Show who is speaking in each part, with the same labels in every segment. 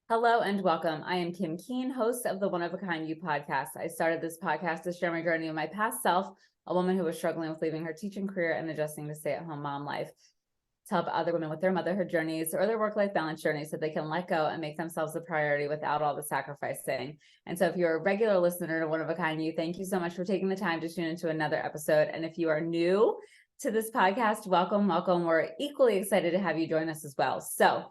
Speaker 1: Hello and welcome. I am Kim Keen, host of the One of a Kind You podcast. I started this podcast to share my journey with my past self, a woman who was struggling with leaving her teaching career and adjusting to stay-at-home mom life, to help other women with their motherhood journeys or their work-life balance journeys so they can let go and make themselves a priority without all the sacrificing. And so if you're a regular listener to One of a Kind You, thank you so much for taking the time to tune into another episode. And if you are new to this podcast, welcome. We're equally excited to have you join us as well. So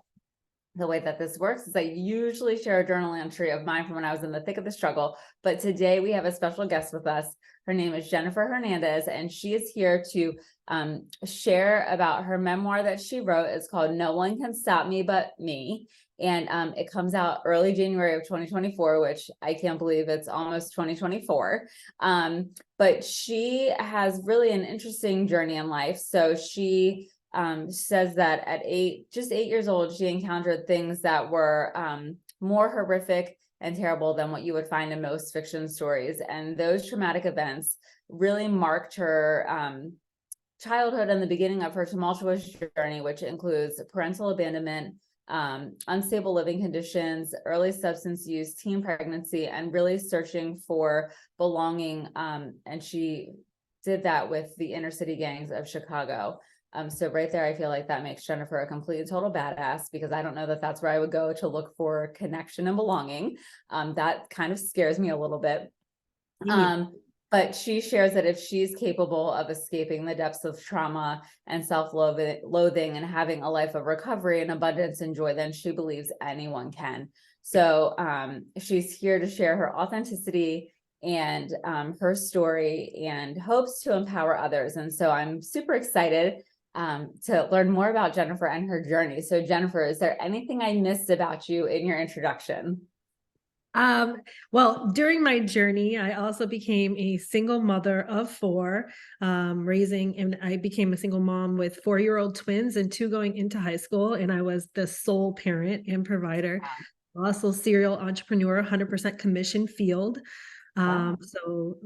Speaker 1: the way that this works is I usually share a journal entry of mine from when I was in the thick of the struggle, but today we have a special guest with us. Her name is Jennifer Hernandez, and she is here to share about her memoir that she wrote. It's called No One Can Stop Me But Me, and it comes out early January of 2024, which I can't believe it's almost 2024. But she has really an interesting journey in life. So she says that at just 8 years old, she encountered things that were more horrific and terrible than what you would find in most fiction stories. And those traumatic events really marked her childhood and the beginning of her tumultuous journey, which includes parental abandonment, unstable living conditions, early substance use, teen pregnancy, and really searching for belonging. And she did that with the inner city gangs of Chicago. So right there, I feel like that makes Jennifer a complete and total badass, because I don't know that that's where I would go to look for connection and belonging. That kind of scares me a little bit. But she shares that if she's capable of escaping the depths of trauma and self-loathing and having a life of recovery and abundance and joy, then she believes anyone can. So she's here to share her authenticity and her story and hopes to empower others. And so I'm super excited to learn more about Jennifer and her journey. So Jennifer, is there anything I missed about you in your introduction?
Speaker 2: Well, during my journey, I also became a single mother of four, and I became a single mom with 4-year-old twins and two going into high school. And I was the sole parent and provider, also serial entrepreneur, 100% commission field. So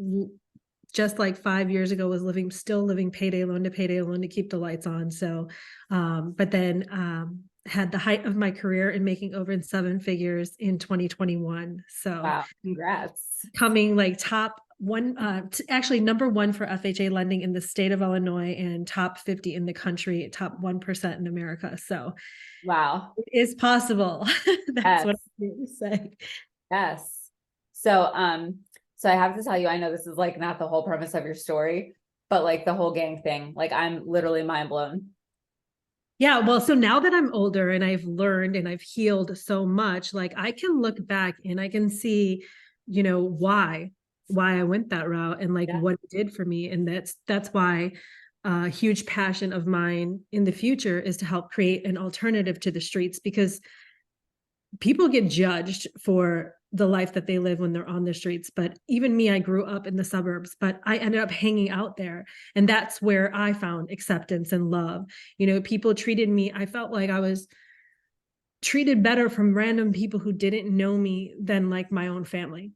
Speaker 2: just like 5 years ago was still living payday loan to keep the lights on. So, but then, had the height of my career in making over 7 figures in 2021. So
Speaker 1: wow, congrats.
Speaker 2: coming like top one, actually number one for FHA lending in the state of Illinois and top 50 in the country, top 1% in America. So
Speaker 1: Wow.
Speaker 2: it is possible. That's what I'm here to say.
Speaker 1: Yes. So, so I have to tell you, I know this is like not the whole premise of your story, but like the whole gang thing, like I'm literally mind blown.
Speaker 2: Yeah, well, so now that I'm older and I've learned and I've healed so much, like I can look back and I can see, why I went that route and like
Speaker 1: Yeah.
Speaker 2: what it did for me. And that's why a huge passion of mine in the future is to help create an alternative to the streets, because people get judged for the life that they live when they're on the streets. But even me, I grew up in the suburbs, but I ended up hanging out there. And that's where I found acceptance and love. People treated me, I felt like I was treated better from random people who didn't know me than like my own family.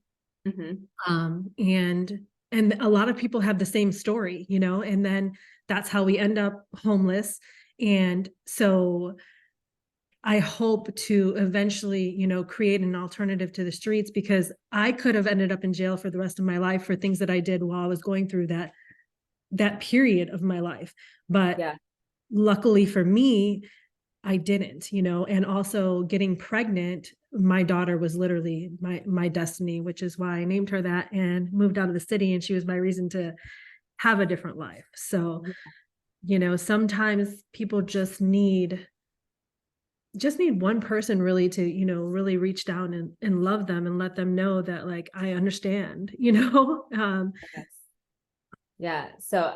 Speaker 1: Mm-hmm.
Speaker 2: And a lot of people have the same story, and then that's how we end up homeless. And so I hope to eventually, create an alternative to the streets, because I could have ended up in jail for the rest of my life for things that I did while I was going through that period of my life. But
Speaker 1: Yeah.
Speaker 2: luckily for me, I didn't, and also getting pregnant, my daughter was literally my destiny, which is why I named her that and moved out of the city. And she was my reason to have a different life. So, sometimes people just need one person really to really reach down and love them and let them know that like I understand.
Speaker 1: Yes. Yeah. So,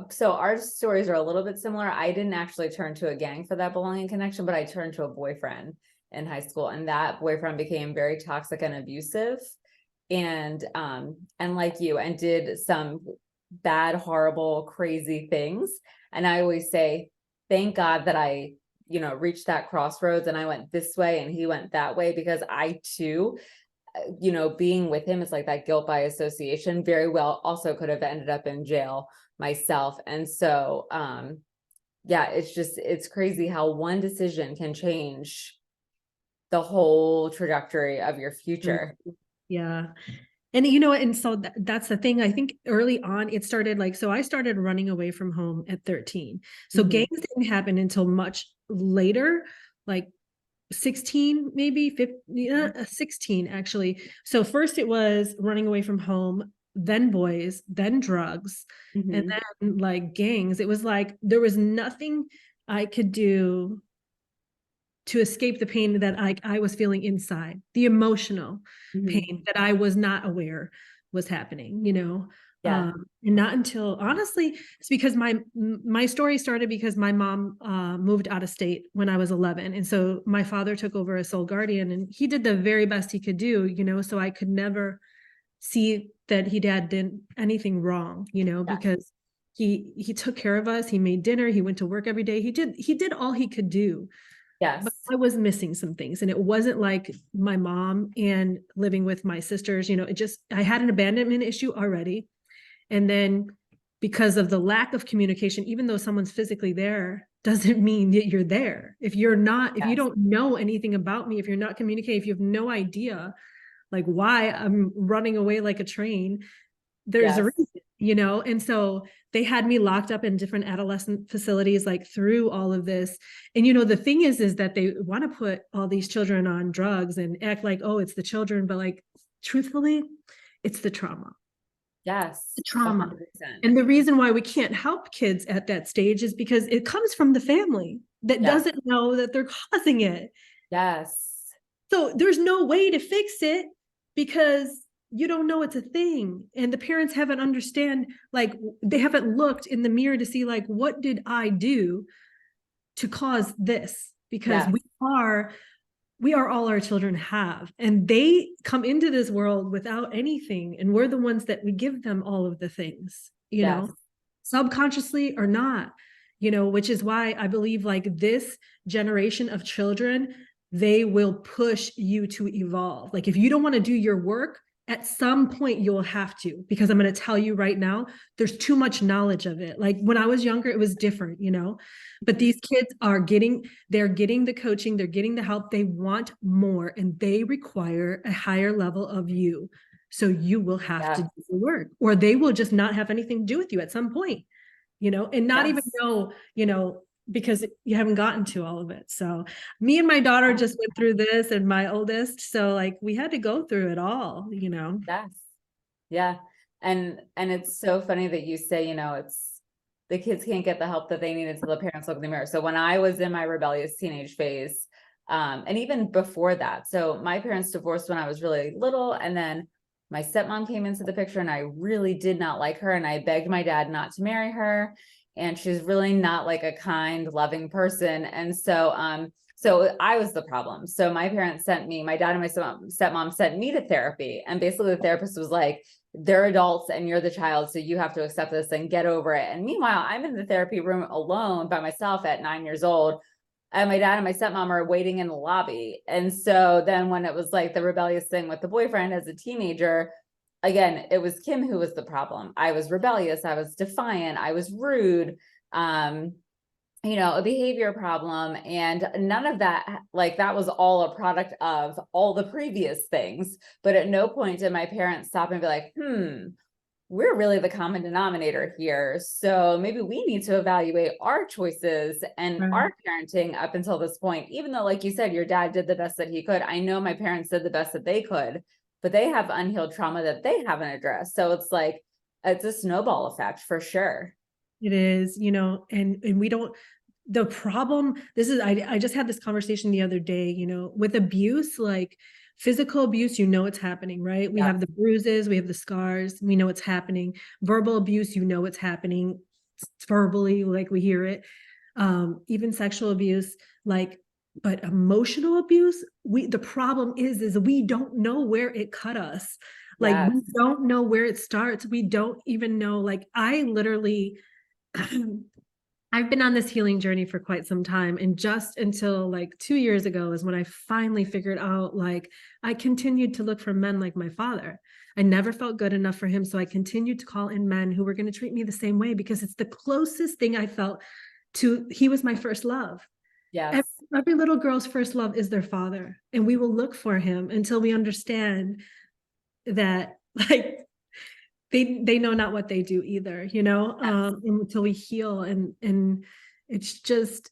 Speaker 1: so our stories are a little bit similar. I didn't actually turn to a gang for that belonging connection, but I turned to a boyfriend in high school, and that boyfriend became very toxic and abusive, and like you, and did some bad, horrible, crazy things. And I always say, thank God that I, reached that crossroads and I went this way and he went that way, because I too, being with him is like that guilt by association, very well also could have ended up in jail myself. And so, yeah, it's crazy how one decision can change the whole trajectory of your future.
Speaker 2: Yeah. And you know, and so that's the thing. I think early on it started like, so I started running away from home at 13. So
Speaker 1: Mhm.
Speaker 2: gangs didn't happen until much later, like 16, maybe 15, yeah, 16 actually. So first it was running away from home, then boys, then drugs, and
Speaker 1: Mhm.
Speaker 2: then like gangs. It was like there was nothing I could do to escape the pain that I was feeling inside, the emotional
Speaker 1: Mhm.
Speaker 2: pain that I was not aware was happening, you know.
Speaker 1: Yeah.
Speaker 2: And not until honestly, it's because my story started because my mom moved out of state when I was 11, and so my father took over as sole guardian, and he did the very best he could do, you know. So I could never see that he dad did anything wrong, you know,
Speaker 1: Yeah.
Speaker 2: because he took care of us. He made dinner. He went to work every day. He did all he could do, but
Speaker 1: Yes.
Speaker 2: I was missing some things. And it wasn't like my mom and living with my sisters, you know, I had an abandonment issue already. And then because of the lack of communication, even though someone's physically there, doesn't mean that you're there. If you
Speaker 1: Yes.
Speaker 2: don't know anything about me, if you're not communicating, if you have no idea like why I'm running away like a train, there's a
Speaker 1: Yes.
Speaker 2: reason, you know? And so they had me locked up in different adolescent facilities, like through all of this. And, you know, the thing is that they want to put all these children on drugs and act like, oh, it's the children. But like, truthfully, it's the trauma,
Speaker 1: Yes.
Speaker 2: the trauma.
Speaker 1: 100%.
Speaker 2: And the reason why we can't help kids at that stage is because it comes from the family that
Speaker 1: Yes.
Speaker 2: doesn't know that they're causing it.
Speaker 1: Yes.
Speaker 2: So there's no way to fix it because you don't know it's a thing. And the parents haven't understand, like they haven't looked in the mirror to see like, what did I do to cause this? Because
Speaker 1: Yes.
Speaker 2: we are all our children have, and they come into this world without anything. And we're the ones that we give them all of the things, you
Speaker 1: Yes.
Speaker 2: know, subconsciously or not, you know, which is why I believe like this generation of children, they will push you to evolve. Like if you don't want to do your work, at some point you'll have to, because I'm going to tell you right now, there's too much knowledge of it. Like when I was younger, it was different, you know, but these kids they're getting the coaching, they're getting the help, they want more, and they require a higher level of you. So you will have to
Speaker 1: Yes.
Speaker 2: do the work, or they will just not have anything to do with you at some point, you know, and not even
Speaker 1: Yes.
Speaker 2: know, you know, because you haven't gotten to all of it. So me and my daughter just went through this, and my oldest. So like we had to go through it all, you know.
Speaker 1: Yes. Yeah. And it's so funny that you say, you know, it's the kids can't get the help that they need until the parents look in the mirror. So when I was in my rebellious teenage phase, and even before that, so my parents divorced when I was really little, and then my stepmom came into the picture, and I really did not like her, and I begged my dad not to marry her, and she's really not like a kind, loving person. And so I was the problem. So my parents sent me, my dad and my stepmom sent me to therapy. And basically the therapist was like, they're adults and you're the child, so you have to accept this and get over it. And meanwhile, I'm in the therapy room alone by myself at 9 years old. And my dad and my stepmom are waiting in the lobby. And so then when it was like the rebellious thing with the boyfriend as a teenager, again, it was Kim who was the problem. I was rebellious, I was defiant, I was rude. You know, a behavior problem, and none of that, like that was all a product of all the previous things. But at no point did my parents stop and be like, we're really the common denominator here, so maybe we need to evaluate our choices and
Speaker 2: Right.
Speaker 1: our parenting up until this point. Even though, like you said, your dad did the best that he could, I know my parents did the best that they could, but they have unhealed trauma that they haven't addressed. So it's like it's a snowball effect for sure.
Speaker 2: It is, you know, and we don't, the problem, I just had this conversation the other day, you know, with abuse, like physical abuse, you know, it's happening, right? We
Speaker 1: Yeah.
Speaker 2: have the bruises, we have the scars, we know it's happening. Verbal abuse, you know, it's happening verbally, like we hear it. Even sexual abuse, like, but emotional abuse, the problem is we don't know where it cut us. Like
Speaker 1: Yes.
Speaker 2: we don't know where it starts. We don't even know, like I literally I've been on this healing journey for quite some time. And just until like 2 years ago is when I finally figured out, like, I continued to look for men like my father. I never felt good enough for him. So I continued to call in men who were going to treat me the same way because it's the closest thing I felt to, he was my first love.
Speaker 1: Yes.
Speaker 2: Every little girl's first love is their father, and we will look for him until we understand that, like, they know not what they do either,
Speaker 1: Yes.
Speaker 2: until we heal. And it's just,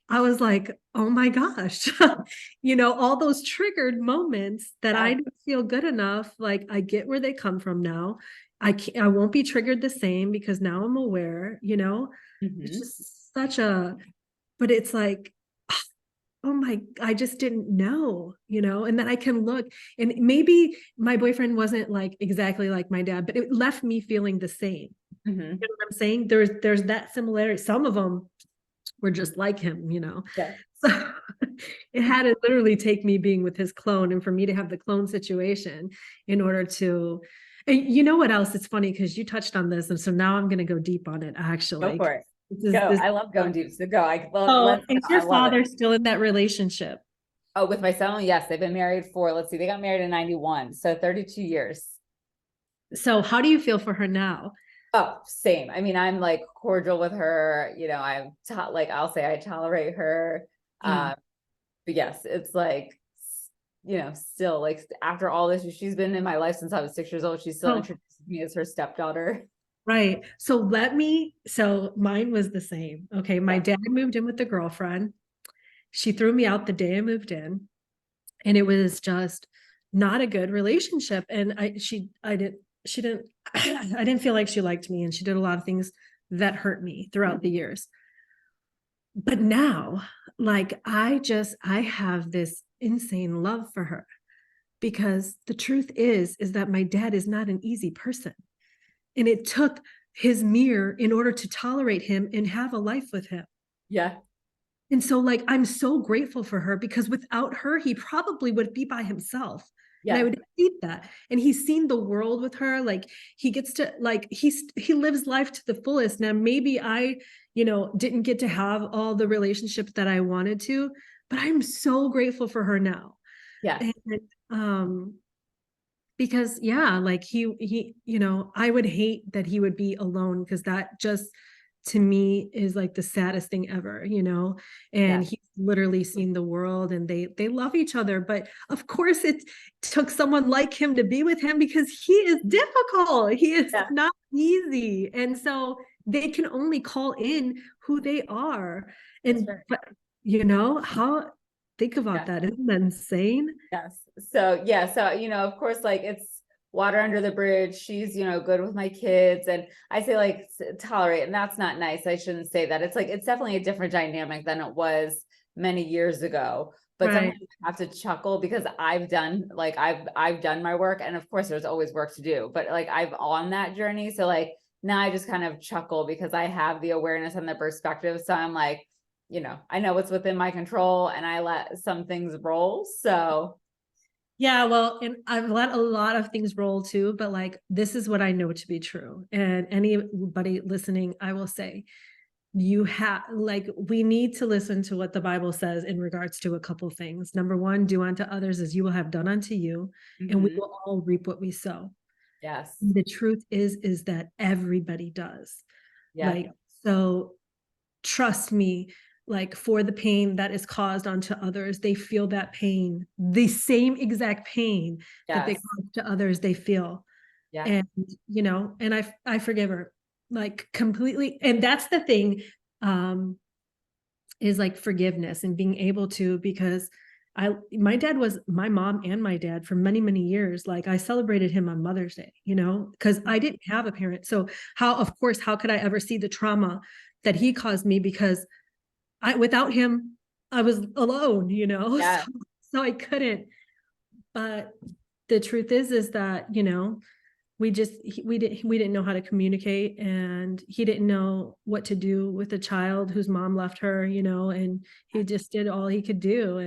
Speaker 2: I was like, oh my gosh, all those triggered moments that I
Speaker 1: Yes.
Speaker 2: didn't feel good enough. Like, I get where they come from now. I won't be triggered the same because now I'm aware. It's
Speaker 1: Mhm.
Speaker 2: just but it's like, oh my, I just didn't know, and then I can look, and maybe my boyfriend wasn't like exactly like my dad, but it left me feeling the same.
Speaker 1: Mhm.
Speaker 2: You know what I'm saying? There's that similarity. Some of them were just like him.
Speaker 1: Yeah.
Speaker 2: So it had to literally take me being with his clone and for me to have the clone situation in order to, and you know what else? It's funny because you touched on this. And so now I'm going to go deep on it,
Speaker 1: Go
Speaker 2: actually.
Speaker 1: for it.
Speaker 2: This is
Speaker 1: Go.
Speaker 2: this.
Speaker 1: I love going deep. So go.
Speaker 2: Oh,
Speaker 1: Let's go.
Speaker 2: is
Speaker 1: I
Speaker 2: your
Speaker 1: love it.
Speaker 2: father still in that relationship?
Speaker 1: Oh, with my son, yes, they've been married for, let's see, they got married in 91, so 32 years.
Speaker 2: So how do you feel for her now?
Speaker 1: Oh, same. I mean, I'm like cordial with her. I'm like I'll say I tolerate her.
Speaker 2: Yeah.
Speaker 1: Um, but yes, it's like, still like after all this, she's been in my life since I was 6 years old. She still
Speaker 2: Oh,
Speaker 1: introduces me as her stepdaughter.
Speaker 2: right. So mine was the same. Okay. My
Speaker 1: Yeah.
Speaker 2: dad moved in with the girlfriend. She threw me out the day I moved in, and it was just not a good relationship. And she didn't, I didn't feel like she liked me, and she did a lot of things that hurt me throughout the years. But now, like, I have this insane love for her because the truth is that my dad is not an easy person. And it took his mirror in order to tolerate him and have a life with him.
Speaker 1: Yeah.
Speaker 2: And so, like, I'm so grateful for her because without her, he probably would be by himself. And I
Speaker 1: Yeah.
Speaker 2: would hate that. And he's seen the world with her. Like, he gets to, like, he lives life to the fullest. Now, maybe I, didn't get to have all the relationships that I wanted to, but I'm so grateful for her now.
Speaker 1: Yes.
Speaker 2: And um, because yeah, like I would hate that he would be alone, because that just, to me, is like the saddest thing ever. And
Speaker 1: Yes.
Speaker 2: he's literally seen the world, and they love each other, but of course it took someone like him to be with him because he is difficult, he is
Speaker 1: Yeah.
Speaker 2: not easy, and so they can only call in who they are.
Speaker 1: That's
Speaker 2: And
Speaker 1: right.
Speaker 2: but how, think about
Speaker 1: Yeah.
Speaker 2: that, isn't that insane?
Speaker 1: Yes. So yeah, so of course, like it's water under the bridge. She's, good with my kids, and I say like tolerate, and that's not nice. I shouldn't say that. It's like it's definitely a different dynamic than it was many years ago. But
Speaker 2: Right.
Speaker 1: sometimes I have to chuckle because I've done my work, and of course there's always work to do. But like I've on that journey, so like now I just kind of chuckle because I have the awareness and the perspective. So I'm like, I know what's within my control, and I let some things roll. So
Speaker 2: Yeah, well, and I've let a lot of things roll too, but like, this is what I know to be true. And anybody listening, I will say, we need to listen to what the Bible says in regards to a couple things. Number one, do unto others as you will have done unto you, and we
Speaker 1: mhm.
Speaker 2: will all reap what we sow.
Speaker 1: Yes.
Speaker 2: The truth is that everybody does.
Speaker 1: Yeah.
Speaker 2: Like, so trust me, like, for the pain that is caused onto others, they feel that pain, the same exact pain that they
Speaker 1: Yes.
Speaker 2: cause to others, they feel.
Speaker 1: Yeah.
Speaker 2: And and I forgive her, like, completely. And that's the thing, um is like forgiveness and being able to, because my dad was my mom and my dad for many, many years. Like, I celebrated him on Mother's Day, because I didn't have a parent. So of course, how could I ever see the trauma that he caused me? Because without him, I was alone,
Speaker 1: Yeah.
Speaker 2: so I couldn't. But the truth is that, we didn't know how to communicate, and he didn't know what to do with a child whose mom left her, and he just did all he could do.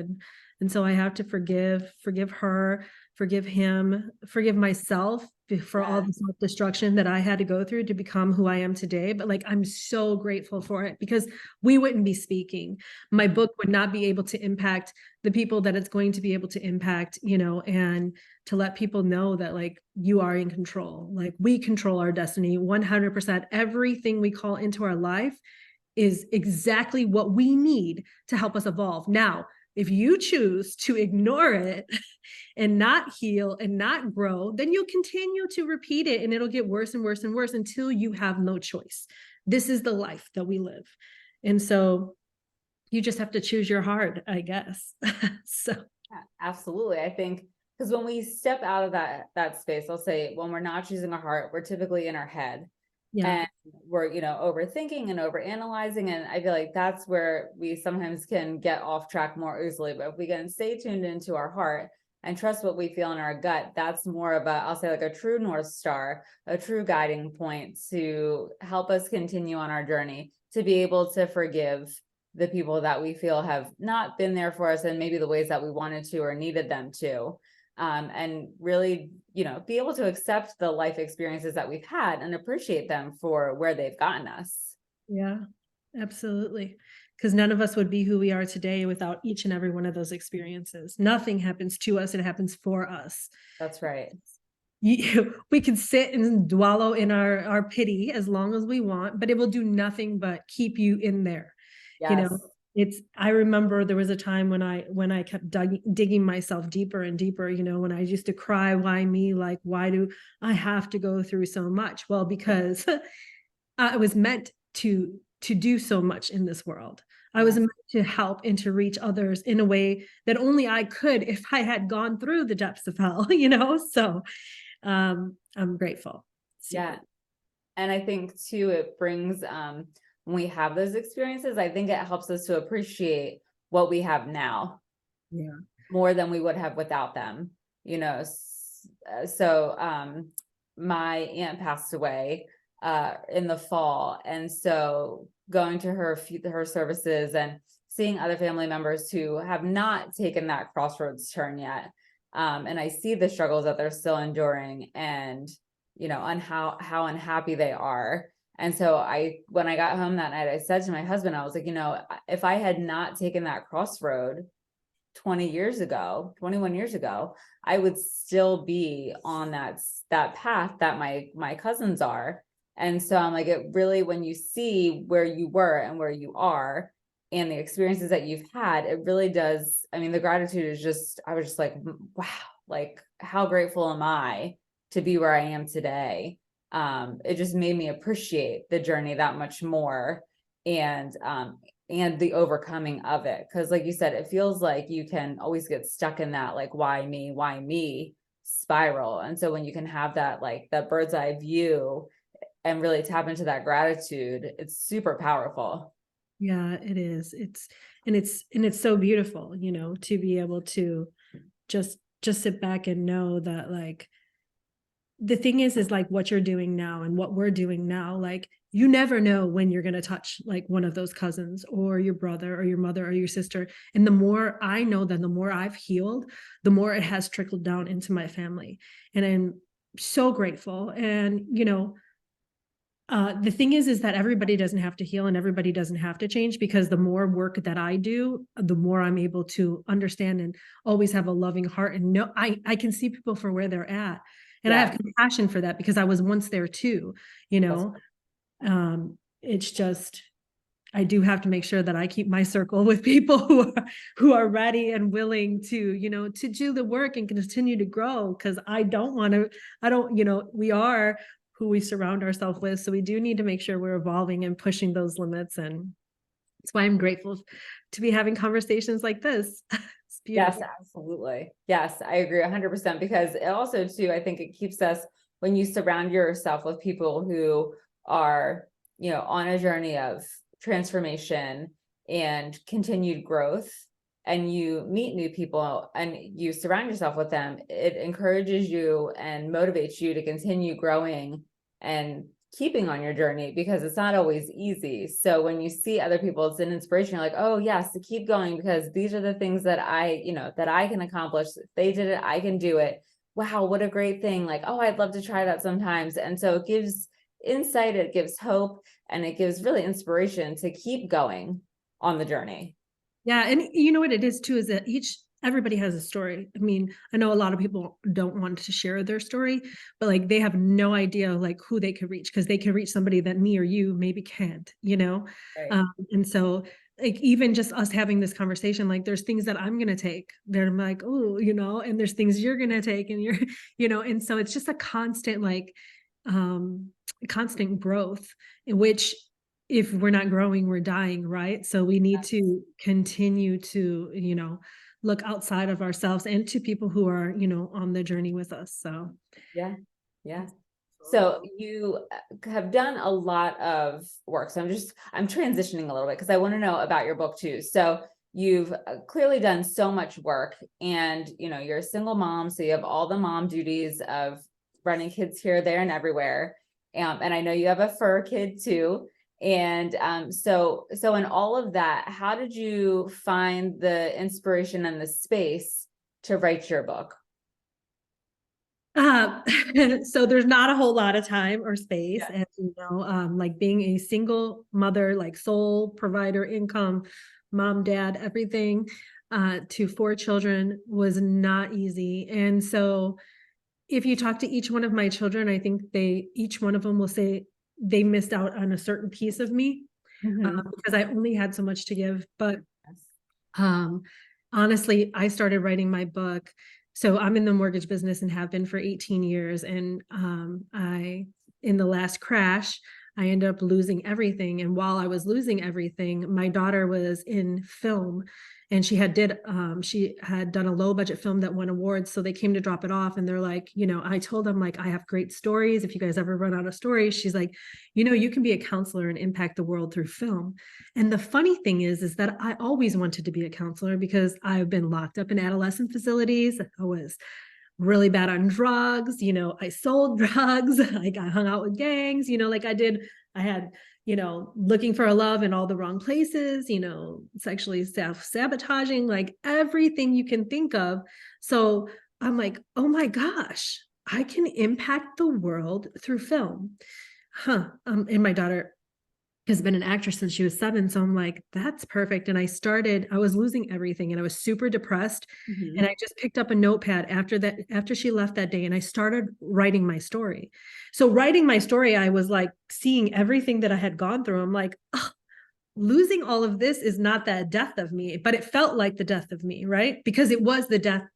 Speaker 2: And so I have to forgive her, forgive him, forgive myself for all
Speaker 1: Yeah.
Speaker 2: the self-destruction that I had to go through to become who I am today. But like, I'm so grateful for it, because we wouldn't be speaking. My book would not be able to impact the people that it's going to be able to impact, and to let people know that, like, you are in control. Like, we control our destiny 100%. Everything we call into our life is exactly what we need to help us evolve. Now, if you choose to ignore it and not heal and not grow, then you'll continue to repeat it, and it'll get worse and worse and worse until you have no choice. This is the life that we live. And so you just have to choose your heart, I guess. So
Speaker 1: Yeah, absolutely. I think because when we step out of that space, I'll say when we're not choosing our heart, we're typically in our head.
Speaker 2: yeah.
Speaker 1: And we're, overthinking and overanalyzing. And I feel like that's where we sometimes can get off track more easily. But if we can stay tuned into our heart and trust what we feel in our gut, that's more of I'll say like a true North Star, a true guiding point to help us continue on our journey, to be able to forgive the people that we feel have not been there for us in maybe the ways that we wanted to or needed them to. And really, be able to accept the life experiences that we've had and appreciate them for where they've gotten us.
Speaker 2: Yeah, absolutely. Because none of us would be who we are today without each and every one of those experiences. Nothing happens to us, it happens for us.
Speaker 1: That's right.
Speaker 2: We can sit and wallow in our pity as long as we want, but it will do nothing but keep you in there.
Speaker 1: Yes.
Speaker 2: I remember there was a time when I kept digging myself deeper and deeper, when I used to cry, why me? Like, why do I have to go through so much? Well, because I was meant to do so much in this world. I was meant to help and to reach others in a way that only I could if I had gone through the depths of hell, So I'm grateful.
Speaker 1: Yeah. And I think too, it brings, when we have those experiences, I think it helps us to appreciate what we have now.
Speaker 2: Yeah.
Speaker 1: More than we would have without them, So my aunt passed away in the fall. And so going to her services and seeing other family members who have not taken that crossroads turn yet. And I see the struggles that they're still enduring and, on how unhappy they are. And so when I got home that night, I said to my husband, I was like, if I had not taken that crossroad 21 years ago, I would still be on that path that my cousins are. And so I'm like, it really, when you see where you were and where you are and the experiences that you've had, it really does. I mean, the gratitude is just, I was just like, wow, like how grateful am I to be where I am today? It just made me appreciate the journey that much more. And the overcoming of it. Because like you said, it feels like you can always get stuck in that, like, why me spiral. And so when you can have that, like that bird's eye view and really tap into that gratitude, it's super powerful.
Speaker 2: Yeah, it is. It's so beautiful, to be able to just sit back and know that, like, the thing is like what you're doing now and what we're doing now, like you never know when you're going to touch like one of those cousins or your brother or your mother or your sister. And the more I know, then the more I've healed, the more it has trickled down into my family. And I'm so grateful. And, the thing is that everybody doesn't have to heal and everybody doesn't have to change, because the more work that I do, the more I'm able to understand and always have a loving heart and know I can see people for where they're at. And I have compassion for that because I was once there too, it's just, I do have to make sure that I keep my circle with people who are ready and willing to, to do the work and continue to grow. Cause we are who we surround ourselves with. So we do need to make sure we're evolving and pushing those limits. And that's why I'm grateful to be having conversations like this. It's beautiful.
Speaker 1: Yes, absolutely. Yes, I agree 100%, because it also too, I think it keeps us, when you surround yourself with people who are, on a journey of transformation and continued growth, and you meet new people and you surround yourself with them, it encourages you and motivates you to continue growing and keeping on your journey, because it's not always easy. So when you see other people, it's an inspiration. You're like, oh yes, to keep going, because these are the things that that I can accomplish. If they did it, I can do it. Wow, what a great thing. Like, oh, I'd love to try that sometimes. And so it gives insight, it gives hope, and it gives really inspiration to keep going on the journey.
Speaker 2: Yeah. And you know what it is too, is that everybody has a story. I mean, I know a lot of people don't want to share their story, but like they have no idea like who they could reach because they can reach somebody that me or you maybe can't, you know?
Speaker 1: Right.
Speaker 2: And so like even just us having this conversation, like there's things that I'm gonna take that I'm like, oh, you know, and there's things you're gonna take and you're, you know, and so it's just a constant like constant growth in which if we're not growing, we're dying, right? So we need to continue to, you know, look outside of ourselves and to people who are, you know, on the journey with us. So
Speaker 1: Yeah. Yeah. So you have done a lot of work. So I'm transitioning a little bit because I want to know about your book too. So you've clearly done so much work, and you're a single mom, so you have all the mom duties of running kids here, there, and everywhere. And I know you have a fur kid too. And so in all of that, how did you find the inspiration and the space to write your book?
Speaker 2: Uh, so there's not a whole lot of time or space.
Speaker 1: Yeah.
Speaker 2: And, you know, like being a single mother, like sole provider income, mom, dad, everything, to 4 children was not easy. And so if you talk to each one of my children, I think each one of them will say they missed out on a certain piece of me,
Speaker 1: Mhm.
Speaker 2: because I only had so much to give. But
Speaker 1: Yes.
Speaker 2: um, honestly, I started writing my book. So I'm in the mortgage business and have been for 18 years. And in the last crash, I ended up losing everything. And while I was losing everything, my daughter was in film, and she had done a low budget film that won awards. So they came to drop it off, and they're like, you know, I told them like, I have great stories. If you guys ever run out of stories, she's like, you know, you can be a counselor and impact the world through film. And the funny thing is that I always wanted to be a counselor because I've been locked up in adolescent facilities. I was really bad on drugs. You know, I sold drugs. Like I hung out with gangs, you know, I had, you know, looking for a love in all the wrong places, you know, sexually self-sabotaging, like everything you can think of. So I'm like, oh my gosh, I can impact the world through film. And my daughter has been an actress since she was 7. So I'm like, that's perfect. And I was losing everything and I was super depressed. And
Speaker 1: Mhm.
Speaker 2: I just picked up a notepad after she left that day, and I started writing my story. So writing my story, I was like seeing everything that I had gone through. I'm like, oh, losing all of this is not the death of me, but it felt like the death of me, right? Because it was the death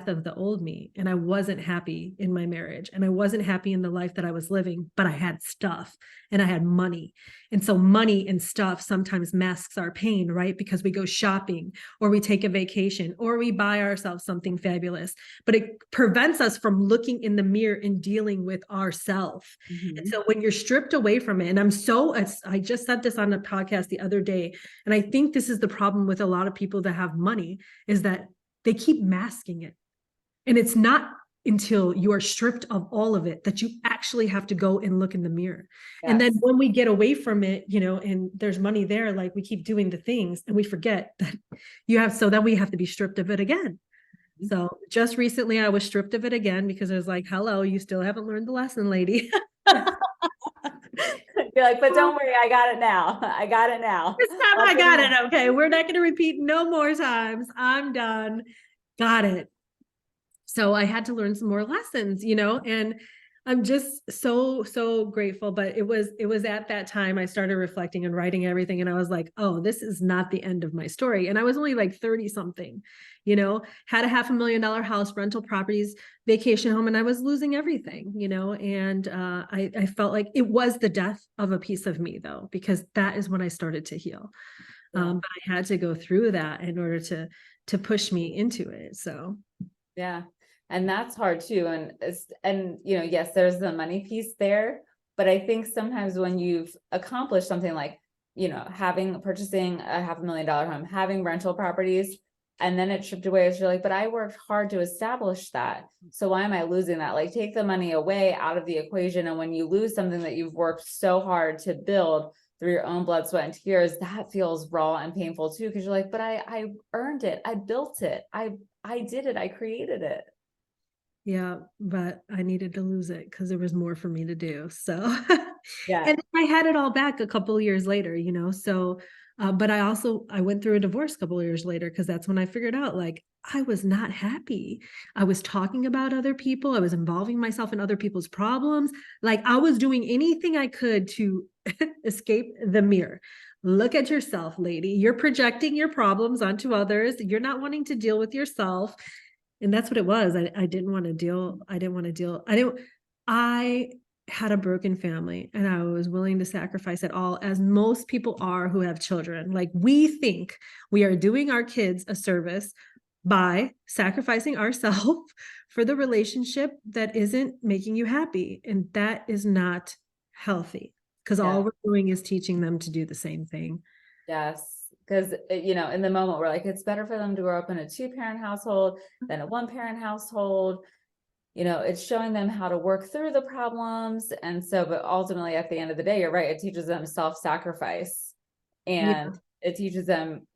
Speaker 2: of the old me, and I wasn't happy in my marriage, and I wasn't happy in the life that I was living, but I had stuff and I had money. And so money and stuff sometimes masks our pain, right? Because we go shopping or we take a vacation or we buy ourselves something fabulous, but it prevents us from looking in the mirror and dealing with ourself. And
Speaker 1: Mhm.
Speaker 2: so when you're stripped away from it, and I just said this on a podcast the other day, and I think this is the problem with a lot of people that have money, is that they keep masking it. And it's not until you are stripped of all of it that you actually have to go and look in the mirror. And then
Speaker 1: Yes.
Speaker 2: when we get away from it, you know, and there's money there, like we keep doing the things and we forget that so then we have to be stripped of it again. So just recently I was stripped of it again because I was like, hello, you still haven't learned the lesson, lady.
Speaker 1: You're like, but don't worry, I got it now. I got it now.
Speaker 2: This time I
Speaker 1: Lesson
Speaker 2: got
Speaker 1: learned.
Speaker 2: it. Okay. We're not going to repeat no more times. I'm done. Got it. So I had to learn some more lessons, you know, and I'm just so grateful. But it was at that time I started reflecting and writing everything. And I was like, oh, this is not the end of my story. And I was only like 30 something, you know, had a $500,000 house, rental properties, vacation home, and I was losing everything, you know. And I felt like it was the death of a piece of me, though, because that is when I started to heal.
Speaker 1: Yeah.
Speaker 2: But I had to go through that in order to push me into it. So
Speaker 1: Yeah. And that's hard too. And yes, there's the money piece there, but I think sometimes when you've accomplished something like, purchasing a $500,000 home, having rental properties, and then it's stripped away, it's you're like, but I worked hard to establish that. So why am I losing that? Like, take the money away out of the equation. And when you lose something that you've worked so hard to build through your own blood, sweat, and tears, that feels raw and painful too. Cause you're like, but I earned it. I built it. I did it. I created it.
Speaker 2: yeah, but I needed to lose it because there was more for me to do. So,
Speaker 1: Yeah.
Speaker 2: and I had it all back a couple of years later, you know. So, But I went through a divorce a couple of years later, because that's when I figured out, like, I was not happy. I was talking about other people. I was involving myself in other people's problems. Like, I was doing anything I could to escape the mirror. Look at yourself, lady. You're projecting your problems onto others. You're not wanting to deal with yourself. And that's what it was. I didn't want to deal. I didn't want to deal. I had a broken family, and I was willing to sacrifice it all, as most people are who have children. Like, we think we are doing our kids a service by sacrificing ourselves for the relationship that isn't making you happy. And that is not healthy, because
Speaker 1: Yeah.
Speaker 2: all we're doing is teaching them to do the same thing.
Speaker 1: Yes. Because, in the moment we're like, it's better for them to grow up in a 2-parent household than a 1-parent household. It's showing them how to work through the problems. And so, but ultimately at the end of the day, you're right. It teaches them self-sacrifice,
Speaker 2: Yeah.
Speaker 1: and it teaches them,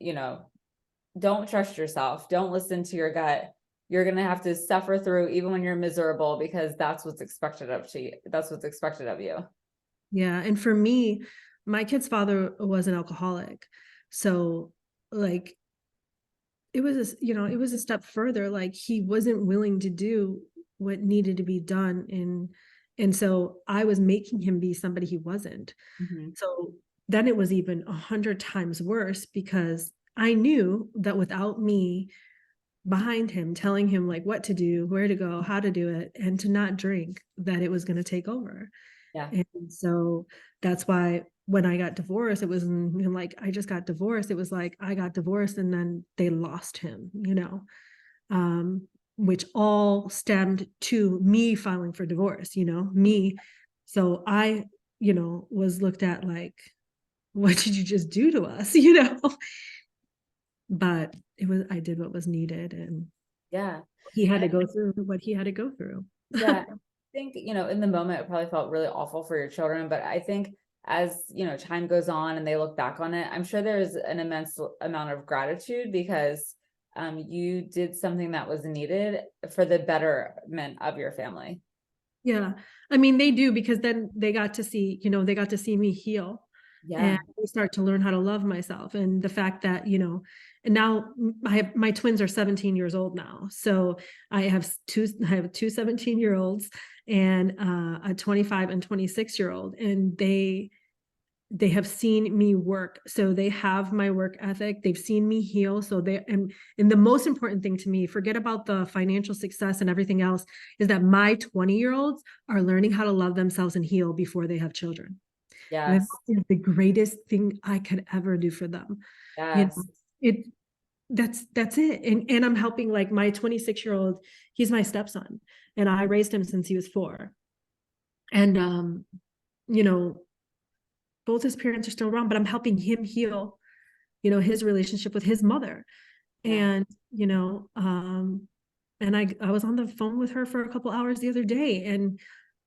Speaker 1: don't trust yourself. Don't listen to your gut. You're going to have to suffer through even when you're miserable, because that's what's expected of you. That's what's expected of you.
Speaker 2: Yeah. And for me, my kid's father was an alcoholic. So, like, it was it was a step further. Like, he wasn't willing to do what needed to be done. And so I was making him be somebody he wasn't.
Speaker 1: Mm-hmm.
Speaker 2: So then it was even 100 times worse, because I knew that without me behind him, telling him like what to do, where to go, how to do it, and to not drink, that it was going to take over.
Speaker 1: Yeah.
Speaker 2: And so that's why when I got divorced, it wasn't like I just got divorced. It was like I got divorced and then they lost him, which all stemmed to me filing for divorce, me. So I, was looked at like, what did you just do to us? But I did what was needed, and
Speaker 1: Yeah.
Speaker 2: he had
Speaker 1: And
Speaker 2: to go through what he had to go through.
Speaker 1: yeah, I think, in the moment, it probably felt really awful for your children, but I think as, time goes on and they look back on it, I'm sure there's an immense amount of gratitude, because you did something that was needed for the betterment of your family.
Speaker 2: Yeah. I mean, they do, because then they got to see, they got to see me heal, and
Speaker 1: Yeah.
Speaker 2: we start to learn how to love myself. And the fact that, and now my twins are 17 years old now. So I have two 17-year-olds and a 25 and 26-year-old, and they have seen me work. So they have my work ethic. They've seen me heal. So and the most important thing to me, forget about the financial success and everything else, is that my 20-year-olds are learning how to love themselves and heal before they have children. And
Speaker 1: Yes.
Speaker 2: that is the greatest thing I could ever do for them.
Speaker 1: Yes.
Speaker 2: It that's it. And I'm helping, like, my 26-year-old, he's my stepson, and I raised him since he was 4. And you know, both his parents are still around, but I'm helping him heal, his relationship with his mother.
Speaker 1: Yeah.
Speaker 2: And, and I was on the phone with her for a couple hours the other day, and,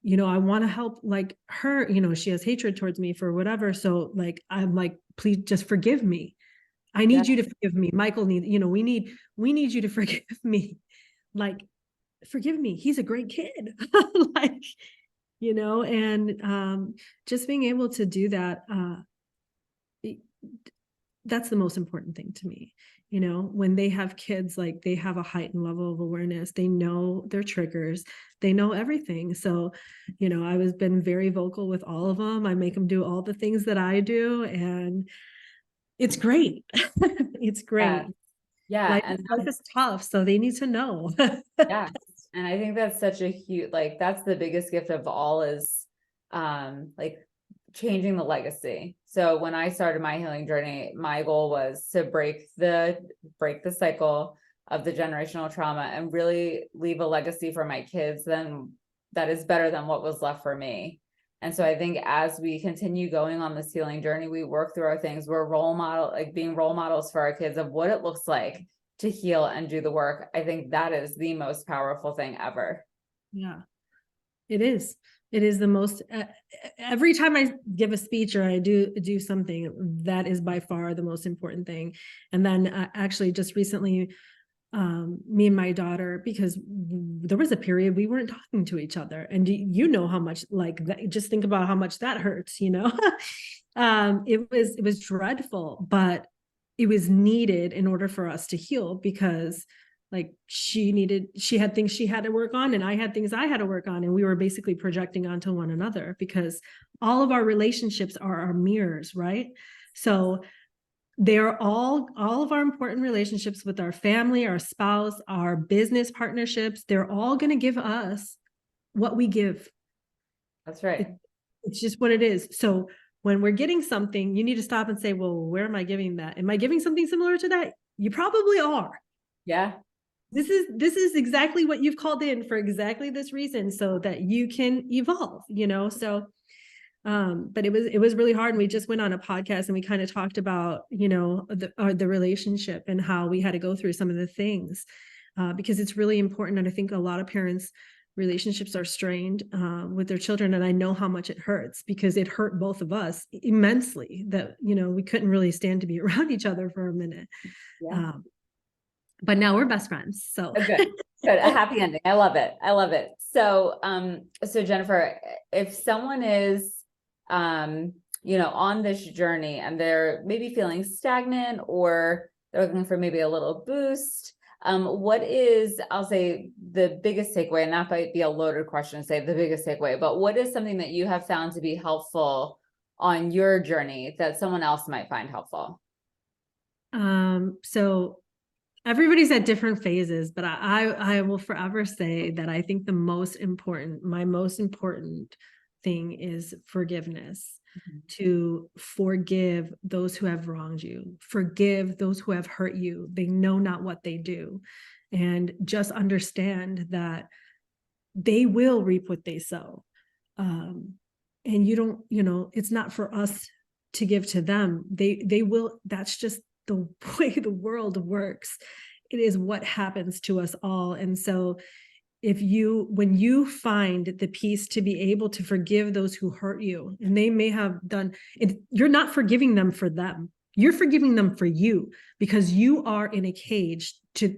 Speaker 2: I want to help, like, her, she has hatred towards me for whatever. So, like, I'm like, please just forgive me. I
Speaker 1: Yeah.
Speaker 2: need you to forgive me. Michael needs, we need you to forgive me. Like, forgive me. He's a great kid. Like, and just being able to do that, that's the most important thing to me. When they have kids, like, they have a heightened level of awareness. They know their triggers. They know everything. So, I was been very vocal with all of them. I make them do all the things that I do, and it's great. It's
Speaker 1: Yeah.
Speaker 2: great.
Speaker 1: Yeah.
Speaker 2: Life,
Speaker 1: And
Speaker 2: life is tough, so they need to know.
Speaker 1: yeah. And I think that's such a huge, like, that's the biggest gift of all, is like changing the legacy. So when I started my healing journey, my goal was to break the cycle of the generational trauma and really leave a legacy for my kids then that is better than what was left for me. And so I think as we continue going on this healing journey, we work through our things, we're being role models for our kids of what it looks like to heal and do the work. I think that is the most powerful thing ever.
Speaker 2: Yeah, it is. It is the most, every time I give a speech or I do something, that is by far the most important thing. And then actually just recently, me and my daughter, because there was a period we weren't talking to each other, and how much, like, that, just think about how much that hurts, It was dreadful, but it was needed in order for us to heal, because like she had things she had to work on and I had things I had to work on, and we were basically projecting onto one another, because all of our relationships are our mirrors, right? So they're all of our important relationships with our family, our spouse, our business partnerships, they're all going to give us what we give.
Speaker 1: That's right.
Speaker 2: It's just what it is. So when we're getting something, you need to stop and say, well, where am I giving that? Am I giving something similar to that? You probably are.
Speaker 1: Yeah.
Speaker 2: This is exactly what you've called in for, exactly this reason, so that you can evolve, so but it was really hard. And we just went on a podcast and we kind of talked about, the relationship and how we had to go through some of the things, because it's really important. And I think a lot of parents' relationships are strained with their children. And I know how much it hurts, because it hurt both of us immensely that, we couldn't really stand to be around each other for a minute.
Speaker 1: Yeah.
Speaker 2: But now we're best friends. So
Speaker 1: Oh, good. Good. A happy ending. I love it. I love it. So, so Jennifer, if someone is, on this journey and they're maybe feeling stagnant, or they're looking for maybe a little boost, what is, I'll say, the biggest takeaway, and that might be a loaded question to say the biggest takeaway, but what is something that you have found to be helpful on your journey that someone else might find helpful?
Speaker 2: So everybody's at different phases, but I will forever say that I think my most important thing is forgiveness. Mm-hmm. To forgive those who have wronged you, forgive those who have hurt you. They know not what they do. And just understand that they will reap what they sow. And you don't, it's not for us to give to them. They will, that's just the way the world works. It is what happens to us all. And so when you find the peace to be able to forgive those who hurt you, and they may have done it, you're not forgiving them for them. You're forgiving them for you, because you are in a cage to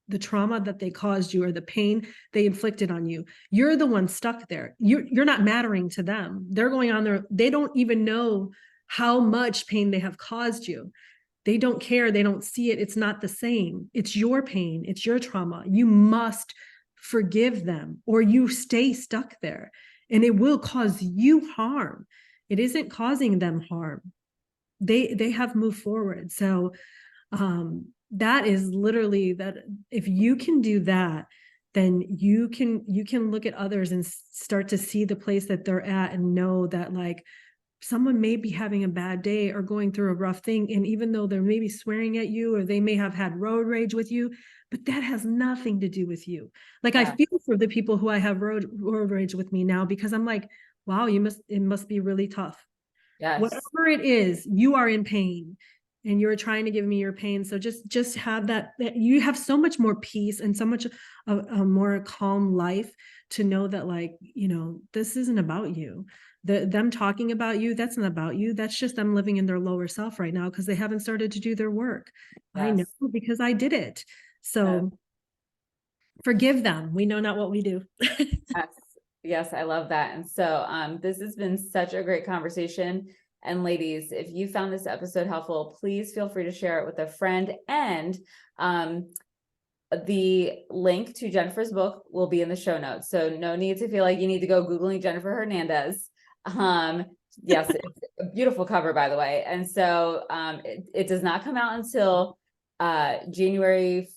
Speaker 2: the trauma that they caused you, or the pain they inflicted on you. You're the one stuck there. You're not mattering to them. They're going on there. They don't even know how much pain they have caused you. They don't care. They don't see it. It's not the same. It's your pain. It's your trauma. You must forgive them, or you stay stuck there, and it will cause you harm. It isn't causing them harm. They have moved forward. So that is literally that. If you can do that, then you can look at others and start to see the place that they're at, and know that, like, someone may be having a bad day or going through a rough thing. And even though they're maybe swearing at you, or they may have had road rage with you, but that has nothing to do with you. Like, yeah. I feel for the people who I have road rage with me now, because I'm like, wow, it must be really tough. Yes. Whatever it is, you are in pain and you're trying to give me your pain. So just have that you have so much more peace and so much a more calm life, to know that, like, this isn't about you. Them talking about you, that's not about you. That's just them living in their lower self right now, because they haven't started to do their work. Yes. I know, because I did it. So forgive them. We know not what we do.
Speaker 1: Yes. Yes, I love that. And so this has been such a great conversation. And ladies, if you found this episode helpful, please feel free to share it with a friend. And the link to Jennifer's book will be in the show notes. So no need to feel like you need to go Googling Jennifer Hernandez. Yes, it's a beautiful cover, by the way. And so it does not come out until January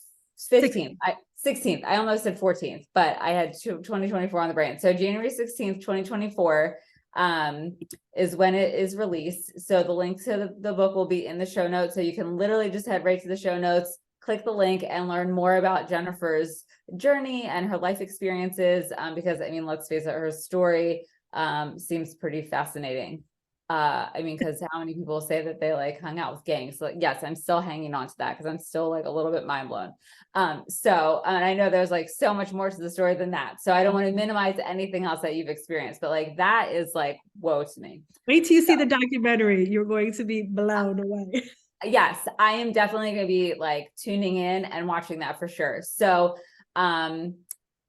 Speaker 1: 15th. 16th. I almost said 14th, but I had 2024 on the brain. So January 16th, 2024 is when it is released. So the link to the book will be in the show notes. So you can literally just head right to the show notes, click the link, and learn more about Jennifer's journey and her life experiences. Because, I mean, let's face it, her story seems pretty fascinating. I mean, because how many people say that they like hung out with gangs? So, yes, I'm still hanging on to that, because I'm still like a little bit mind blown. So, and I know there's like so much more to the story than that. So I don't want to minimize anything else that you've experienced, but like, that is like, whoa to me.
Speaker 2: Wait till you see the documentary. You're going to be blown away.
Speaker 1: Yes, I am definitely going to be like tuning in and watching that for sure. So,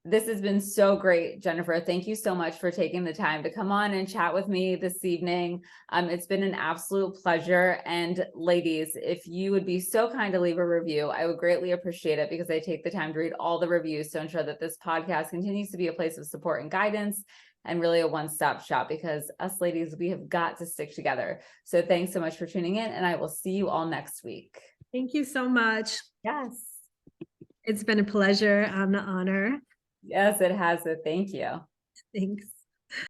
Speaker 1: This has been so great, Jennifer. Thank you so much for taking the time to come on and chat with me this evening. It's been an absolute pleasure. And ladies, if you would be so kind to leave a review, I would greatly appreciate it, because I take the time to read all the reviews to ensure that this podcast continues to be a place of support and guidance, and really a one-stop shop, because us ladies, we have got to stick together. So thanks so much for tuning in, and I will see you all next week.
Speaker 2: Thank you so much.
Speaker 1: Yes.
Speaker 2: It's been a pleasure and an honor.
Speaker 1: Yes, it has. Thank you.
Speaker 2: Thanks.